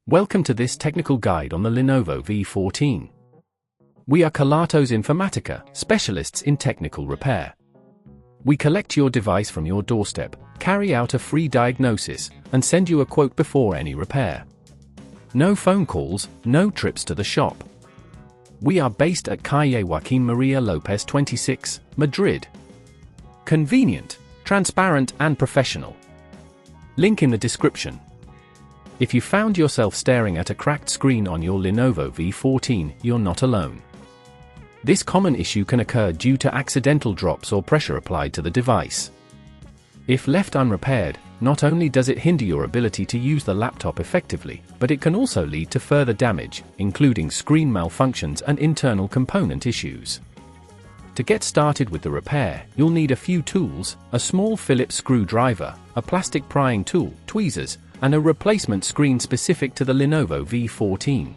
Welcome to this technical guide on the Lenovo V14. We are Kelatos Informatica, specialists in technical repair. We collect your device from your doorstep, carry out a free diagnosis, and send you a quote before any repair. No phone calls, no trips to the shop. We are based at Calle Joaquín María López 26, Madrid. Convenient, transparent and professional. Link in the description. If you found yourself staring at a cracked screen on your Lenovo V14, you're not alone. This common issue can occur due to accidental drops or pressure applied to the device. If left unrepaired, not only does it hinder your ability to use the laptop effectively, but it can also lead to further damage, including screen malfunctions and internal component issues. To get started with the repair, you'll need a few tools: a small Phillips screwdriver, a plastic prying tool, tweezers, and a replacement screen specific to the Lenovo V14.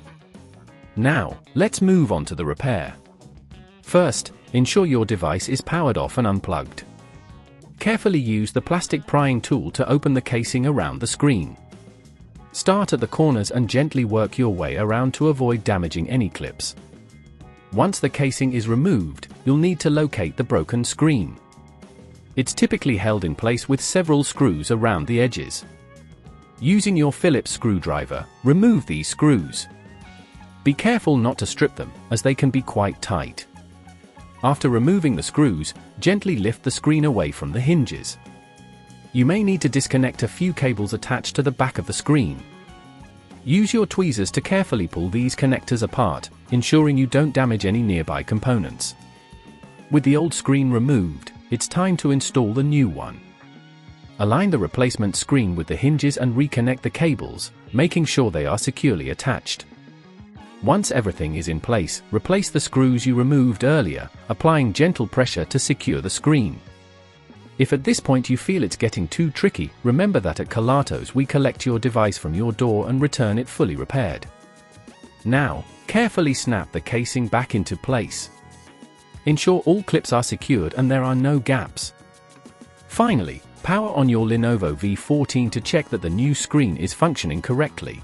Now, let's move on to the repair. First, ensure your device is powered off and unplugged. Carefully use the plastic prying tool to open the casing around the screen. Start at the corners and gently work your way around to avoid damaging any clips. Once the casing is removed, you'll need to locate the broken screen. It's typically held in place with several screws around the edges. Using your Phillips screwdriver, remove these screws. Be careful not to strip them, as they can be quite tight. After removing the screws, gently lift the screen away from the hinges. You may need to disconnect a few cables attached to the back of the screen. Use your tweezers to carefully pull these connectors apart, ensuring you don't damage any nearby components. With the old screen removed, it's time to install the new one. Align the replacement screen with the hinges and reconnect the cables, making sure they are securely attached. Once everything is in place, replace the screws you removed earlier, applying gentle pressure to secure the screen. If at this point you feel it's getting too tricky, remember that at Kelatos we collect your device from your door and return it fully repaired. Now, carefully snap the casing back into place. Ensure all clips are secured and there are no gaps. Finally, power on your Lenovo V14 to check that the new screen is functioning correctly.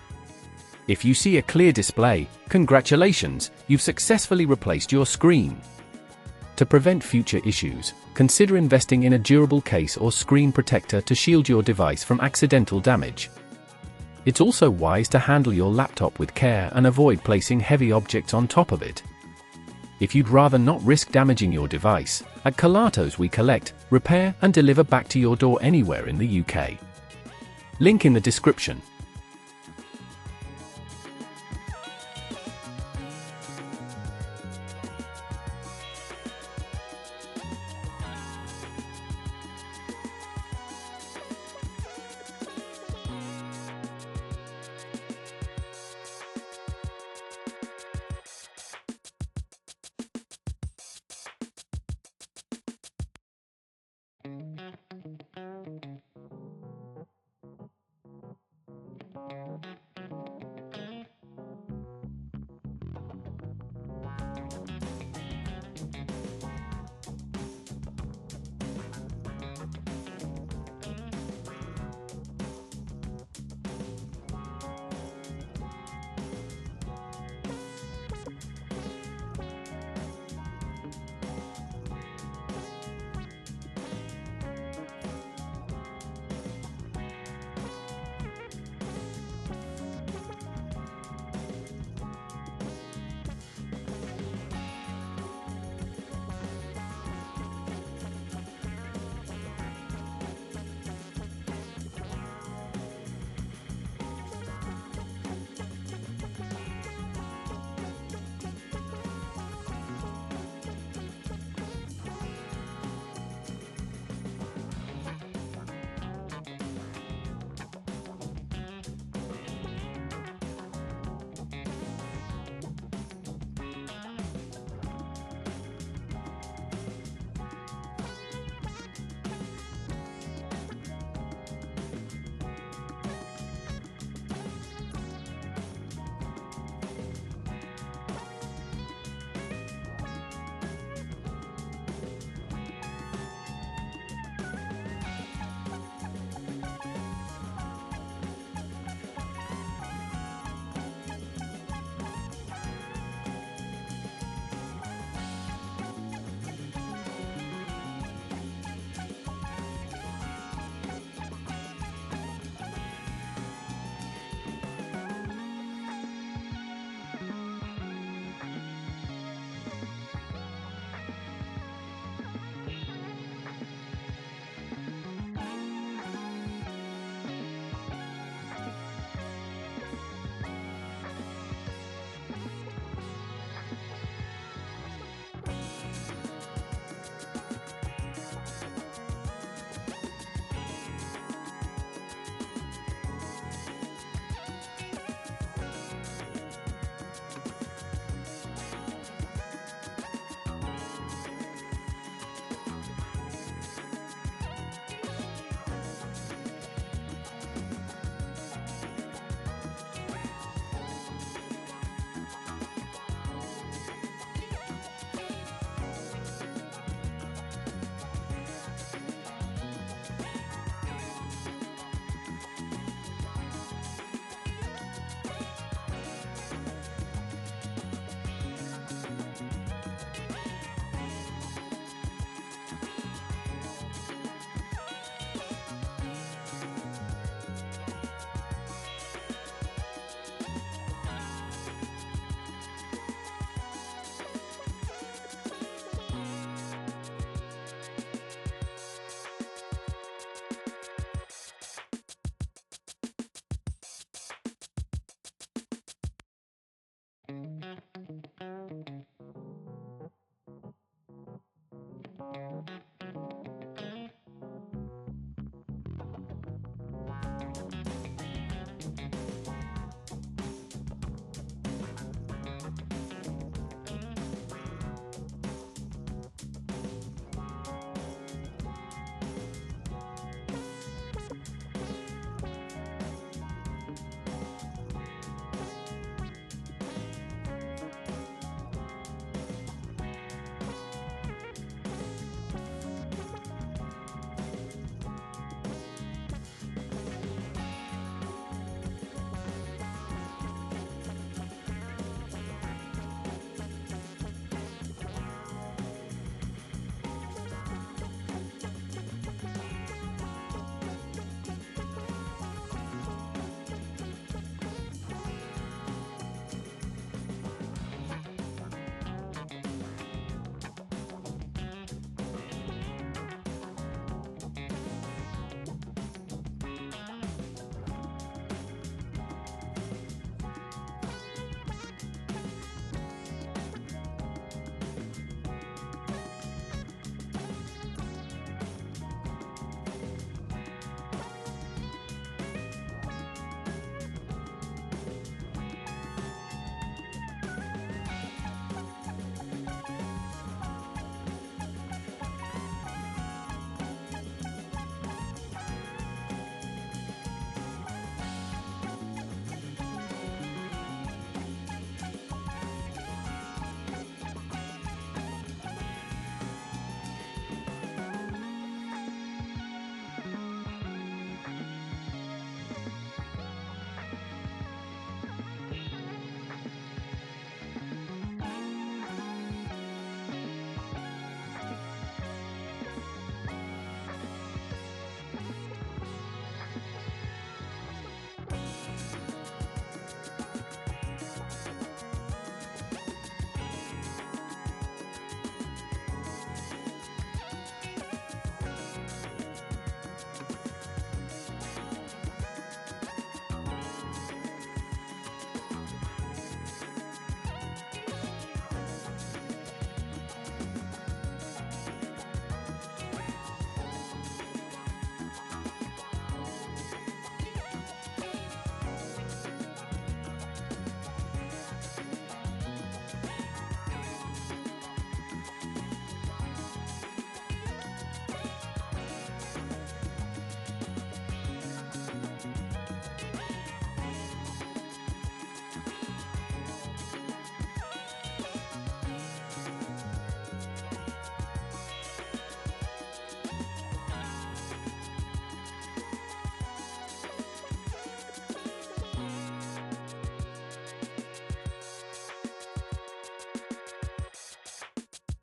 If you see a clear display, congratulations, you've successfully replaced your screen. To prevent future issues, consider investing in a durable case or screen protector to shield your device from accidental damage. It's also wise to handle your laptop with care and avoid placing heavy objects on top of it. If you'd rather not risk damaging your device, at Kelatos we collect, repair and deliver back to your door anywhere in the UK. Link in the description.